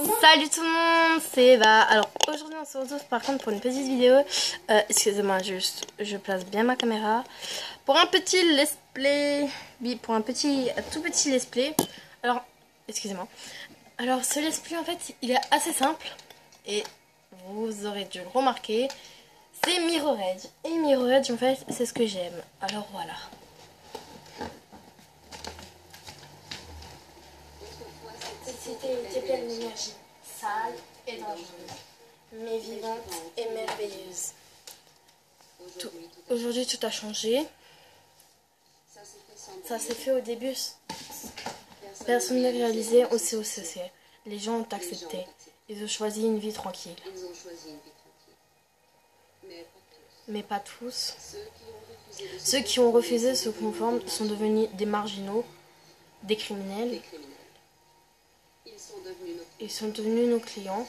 Salut tout le monde, c'est Eva. Alors aujourd'hui on se retrouve par contre pour une petite vidéo. Excusez-moi, juste je place bien ma caméra. Pour un petit let's play. Oui, pour un tout petit let's play. Alors, excusez-moi. Alors ce let's play en fait il est assez simple. Et vous aurez dû le remarquer. C'est Mirror Edge. Et Mirror Edge en fait c'est ce que j'aime. Alors voilà. Cette cité était pleine d'énergie, sale et dangereuse, mais vivante et merveilleuse. Aujourd'hui, tout a changé. Ça s'est fait au début. Personne n'a réalisé, aussi. Les gens ont accepté. Ils ont choisi une vie tranquille. Mais pas tous. Ceux qui ont refusé se conformer sont devenus des marginaux, des criminels. Ils sont devenus nos clients.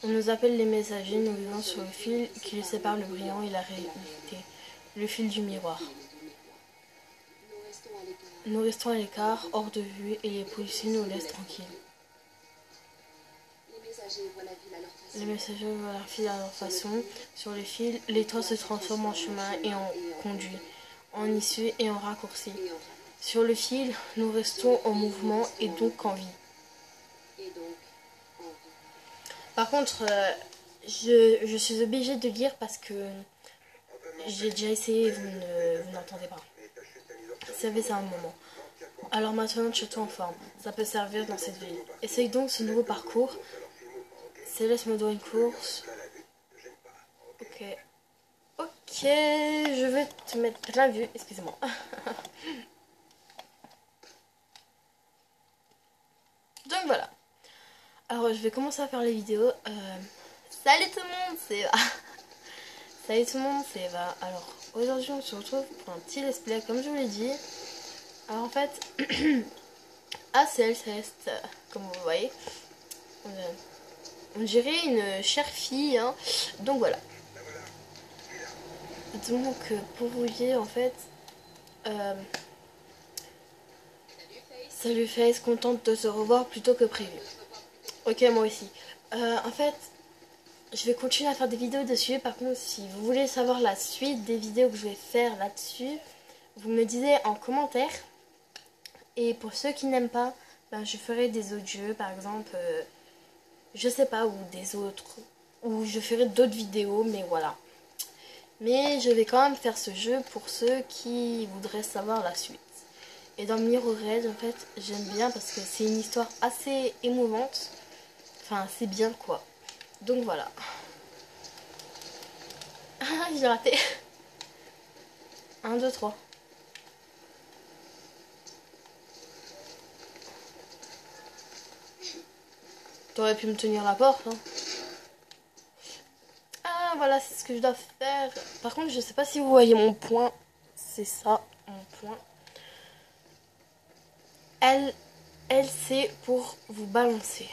On nous appelle les messagers, nous vivons sur le fil qui sépare le brillant et la réalité, le fil du miroir. Nous restons à l'écart, hors de vue, et les policiers nous laissent tranquilles. Les messagers voient la file à leur façon. Sur le fil, les toits se transforment en chemin et en conduit, en issue et en raccourci. Sur le fil, nous restons en mouvement et donc en vie. Par contre, je suis obligée de lire parce que j'ai déjà essayé et vous n'entendez pas. Savez, un moment. Alors maintenant, je suis en forme. Ça peut servir dans cette ville. Essaye donc ce nouveau parcours. Céleste me doit une course. Ok. Ok, je vais te mettre plein vue. Excusez-moi. Donc voilà. Alors je vais commencer à faire les vidéos. Salut tout le monde, c'est Eva. Salut tout le monde, c'est Eva. Alors aujourd'hui on se retrouve pour un petit let's play comme je vous l'ai dit. Alors en fait, Céleste, comme vous voyez, on dirait une chère fille. Hein. Donc voilà. Donc pour vous dire en fait, salut Face, contente de se revoir plutôt que prévu. Ok, moi aussi. En fait, je vais continuer à faire des vidéos dessus. Par contre, si vous voulez savoir la suite des vidéos que je vais faire là-dessus, vous me disiez en commentaire. Et pour ceux qui n'aiment pas, ben, je ferai des autres jeux, par exemple, je sais pas, ou des autres, ou je ferai d'autres vidéos, mais voilà. Mais je vais quand même faire ce jeu pour ceux qui voudraient savoir la suite. Et dans Mirror Edge, en fait, j'aime bien parce que c'est une histoire assez émouvante. Enfin, c'est bien quoi. Donc voilà. Ah, j'ai raté. 1, 2, 3. T'aurais pu me tenir la porte, hein. Ah, voilà, c'est ce que je dois faire. Par contre, je sais pas si vous voyez mon point. C'est ça, mon point. Elle, c'est pour vous balancer.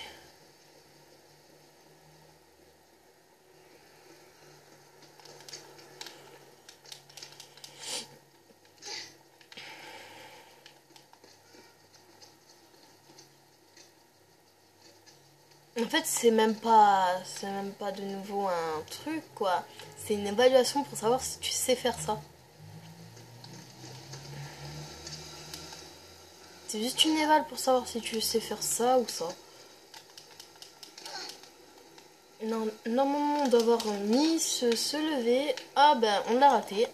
En fait, c'est même pas de nouveau un truc, quoi. C'est une évaluation pour savoir si tu sais faire ça. C'est juste une éval pour savoir si tu sais faire ça ou ça. Non, normalement, on doit avoir mis se lever. Ah ben, on l'a raté.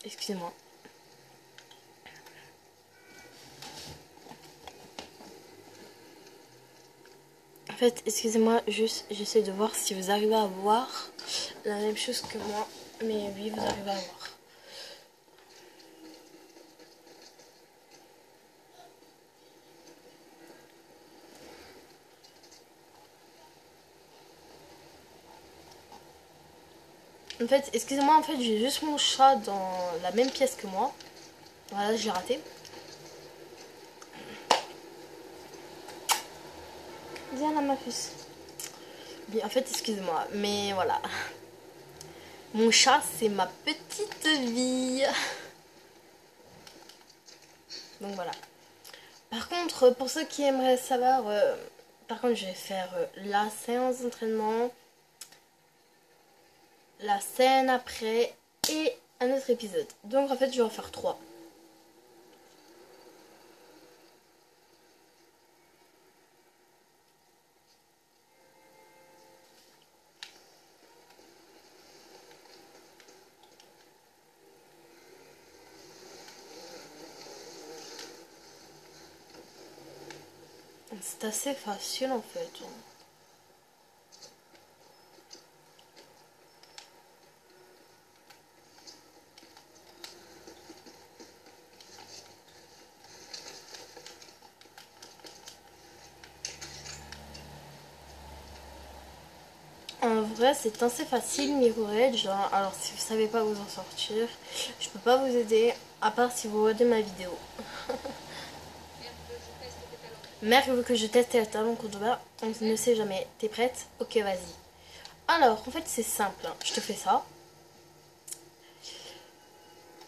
Excusez-moi. En fait, excusez-moi, juste, j'essaie de voir si vous arrivez à voir la même chose que moi. Mais oui, vous arrivez à voir. En fait, excusez-moi, en fait, j'ai juste mon chat dans la même pièce que moi. Voilà, j'ai raté. Viens là, ma puce. Bien, en fait, excusez-moi, mais voilà. Mon chat, c'est ma petite vie. Donc voilà. Par contre, pour ceux qui aimeraient savoir, par contre, je vais faire la séance d'entraînement, la scène après et un autre épisode. Donc en fait, je vais en faire 3. C'est assez facile en fait. En vrai, c'est assez facile, Mirror Edge. Alors, si vous savez pas vous en sortir, je peux pas vous aider, à part si vous regardez ma vidéo. Merde, veut que je teste les talons contre bas. On ne sait jamais. T'es prête? Ok, vas-y. Alors, en fait, c'est simple. Hein. Je te fais ça.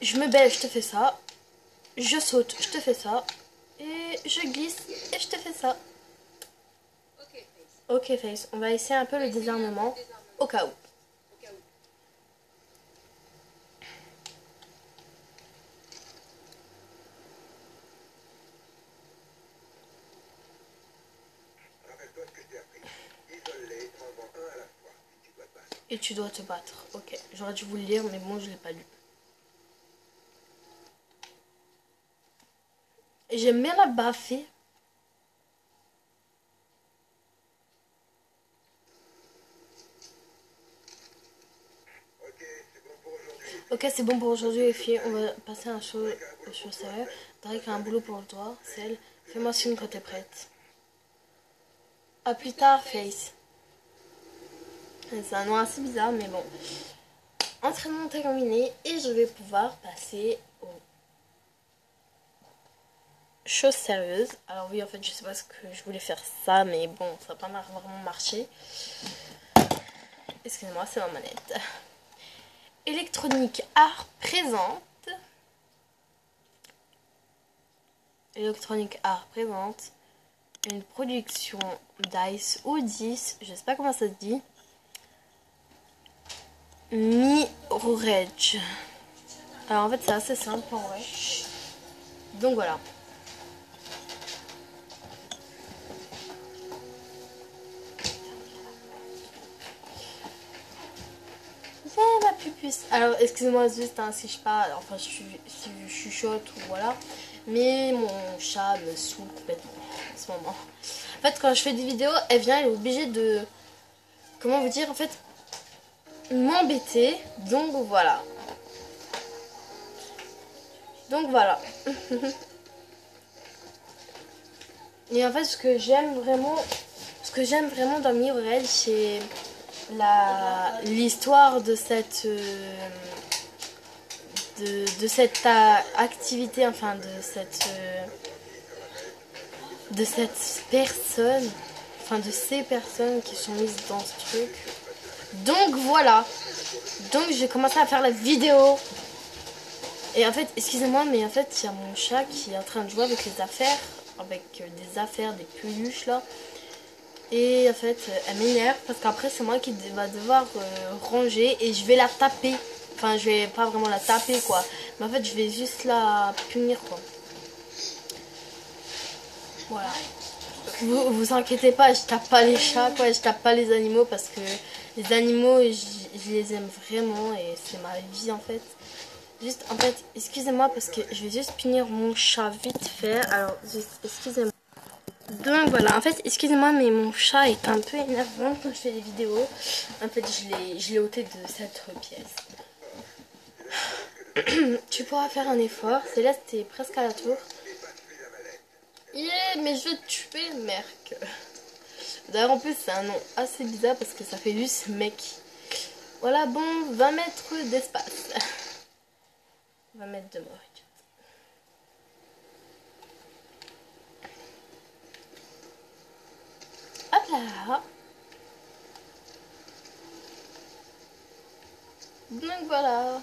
Je me baisse, je te fais ça. Je saute, je te fais ça. Et je glisse, et je te fais ça. Ok, Face. On va essayer un peu le désarmement, au cas où. Et tu dois te battre. Ok, j'aurais dû vous le lire, mais bon, je l'ai pas lu. J'aime bien la baffer. Ok, c'est bon pour aujourd'hui les filles. On va passer à un show sérieux. Drake a un boulot pour toi. Celle, fais-moi signe quand t'es prête. A plus tard, Face. C'est un nom assez bizarre, mais bon. Entraînement terminé et je vais pouvoir passer aux choses sérieuses. Alors oui, en fait, je sais pas ce que je voulais faire ça, mais bon, ça n'a pas vraiment marché. Excusez-moi, c'est ma manette. Electronic Art présente. Electronic Art présente une production d'Ice ou 10, je sais pas comment ça se dit. Mirror Edge. Alors en fait c'est assez simple en vrai. Donc voilà. Yeah, ma pupuce. Alors excusez-moi juste hein, si je parle, enfin si je chuchote ou voilà. Mais mon chat me saoule complètement en ce moment. En fait quand je fais des vidéos, elle vient, elle est obligée de... Comment vous dire en fait m'embêter. Donc voilà. Donc voilà. Et en fait ce que j'aime vraiment dans Mirror Edge, c'est l'histoire de cette activité, enfin de cette personne, enfin de ces personnes qui sont mises dans ce truc. Donc voilà. Donc j'ai commencé à faire la vidéo. Et en fait, excusez-moi, mais en fait, il y a mon chat qui est en train de jouer avec les affaires, avec des affaires, des peluches là. Et en fait, elle m'énerve parce qu'après, c'est moi qui va devoir ranger et je vais la taper. Enfin, je vais pas vraiment la taper quoi. Mais en fait, je vais juste la punir quoi. Voilà. Vous inquiétez pas, je tape pas les chats quoi, je tape pas les animaux parce que les animaux, je les aime vraiment et c'est ma vie en fait. Juste, en fait, excusez-moi parce que je vais juste punir mon chat vite fait. Alors, juste, excusez-moi. Donc voilà, en fait, excusez-moi, mais mon chat est un peu énervant quand je fais des vidéos. En fait, je l'ai ôté de cette pièce. Tu pourras faire un effort. Céleste, t'es presque à la tour. Yeah, mais je vais te tuer, Merc. D'ailleurs, en plus, c'est un nom assez bizarre parce que ça fait juste mec. Voilà, bon, 20 mètres d'espace. 20 mètres de mort. Hop là. Donc voilà.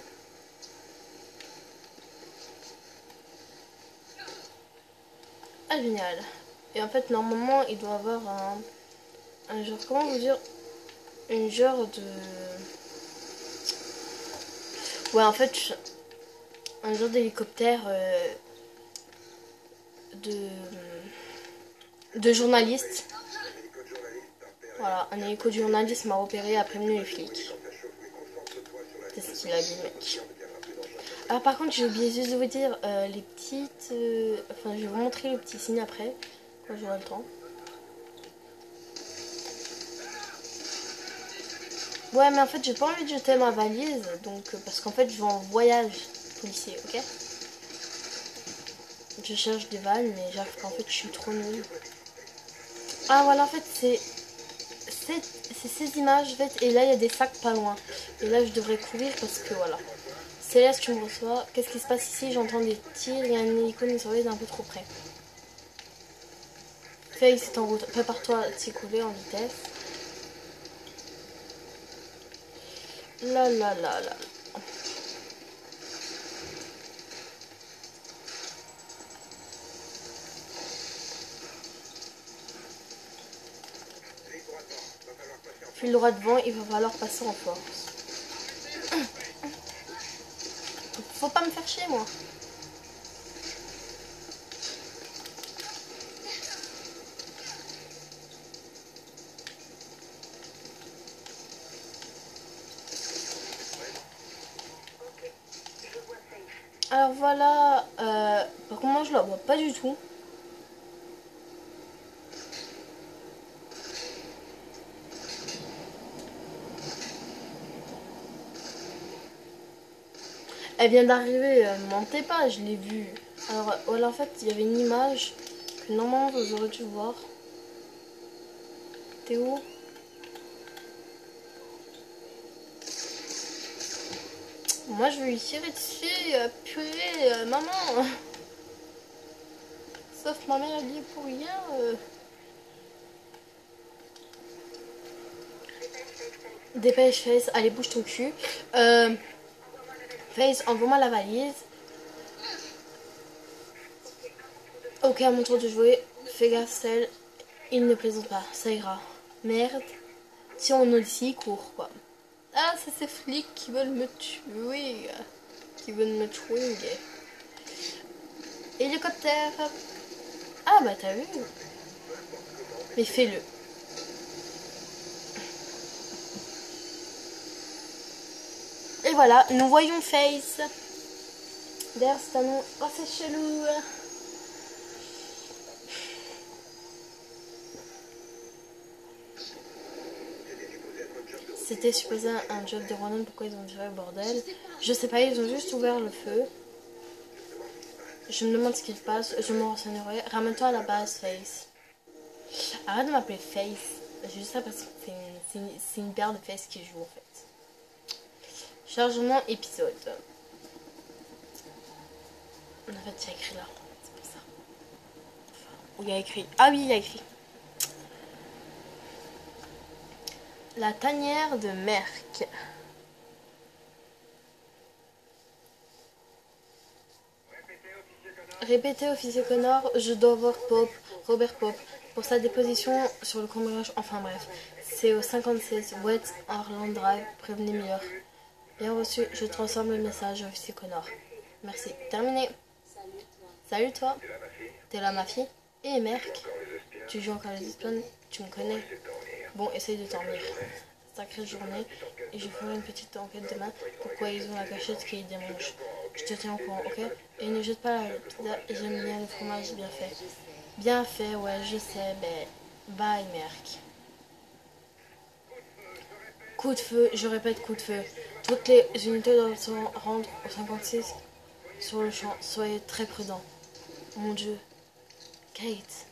Ah, génial. Et en fait, normalement, il doit avoir un genre, comment vous dire, une genre de... Ouais, en fait, un genre d'hélicoptère de... de journaliste. Voilà, un hélico de journaliste m'a repéré après prévenu les flics. C'est ce qu'il a dit, mec. Alors par contre, j'ai oublié juste de vous dire les petites... Enfin, je vais vous montrer le petit signe après, quand j'aurai le temps. Ouais, mais en fait, j'ai pas envie de jeter ma valise, donc parce qu'en fait, je vais en voyage policier, ok? Je cherche des vannes, mais j'arrive pas, en fait, je suis trop nulle. Ah, voilà, en fait, c'est ces images, en fait, et là, il y a des sacs pas loin. Et là, je devrais courir parce que, voilà. Céleste, tu me reçois. Qu'est-ce qui se passe ici? J'entends des tirs, il y a un hélico qui me surveille d'un peu trop près. Faye, c'est en route. Prépare-toi à t'y couler en vitesse. Là, là, là, là. Puis le droit devant, il va falloir passer en force. Faut pas me faire chier, moi. Alors voilà, par contre moi je la vois pas du tout. Elle vient d'arriver, mentez pas, je l'ai vue. Alors voilà, en fait il y avait une image que normalement vous aurez dû voir. T'es où? Moi je vais lui tirer dessus, purée, maman. Sauf ma mère elle dit pour rien. Dépêche Face, allez bouge ton cul. Face, envoie-moi la valise. Ok, à mon tour de jouer. Fais gaffe, Cell. Il ne plaisante pas, ça ira. Merde. Si on est ici, court quoi. Ah, c'est ces flics qui veulent me tuer. Qui veulent me tuer. Hélicoptère. Ah bah t'as vu. Mais fais-le. Et voilà, nous voyons Face. D'ailleurs, c'est un nom assez chelou. C'était supposé un job de Ronan, pourquoi ils ont viré le bordel? Je sais pas, ils ont juste ouvert le feu. Je me demande ce qu'il passe, je me renseignerai. Ramène-toi à la base, Face. Arrête de m'appeler Face. J'ai juste ça parce que c'est une paire de Face qui joue en fait. Chargement épisode. En fait, il y a écrit là. C'est pour ça. Enfin, où il y a écrit. Ah oui, il y a écrit. La tanière de Merck. Répétez, officier Connor, je dois voir Robert Pope, pour sa déposition sur le cambriolage. Enfin bref, c'est au 56 West Harland Drive, prévenez Miller. Bien reçu, je transforme le message, officier Connor. Merci. Terminé. Salut toi. T'es là ma fille? Et Merck? Tu joues encore les espionnes? Tu me connais? Bon, essaye de dormir. Sacrée journée, et je ferai une petite enquête demain. Pourquoi ils ont la cachette qui démange? Je te tiens au courant, ok? Et ne jette pas la pizza, j'aime bien le fromage bien fait. Bien fait, ouais, je sais, mais bye, Merck. Coup de feu, je répète, coup de feu. Toutes les unités doivent se rendre au 56 sur le champ. Soyez très prudents. Mon Dieu. Kate.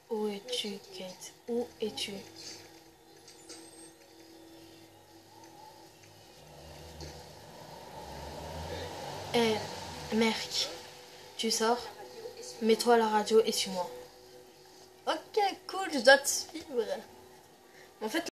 Où es-tu, Kate? Où es-tu? Eh, Merck, tu sors? Mets-toi à la radio et suis-moi. Ok, cool, je dois te suivre. En fait,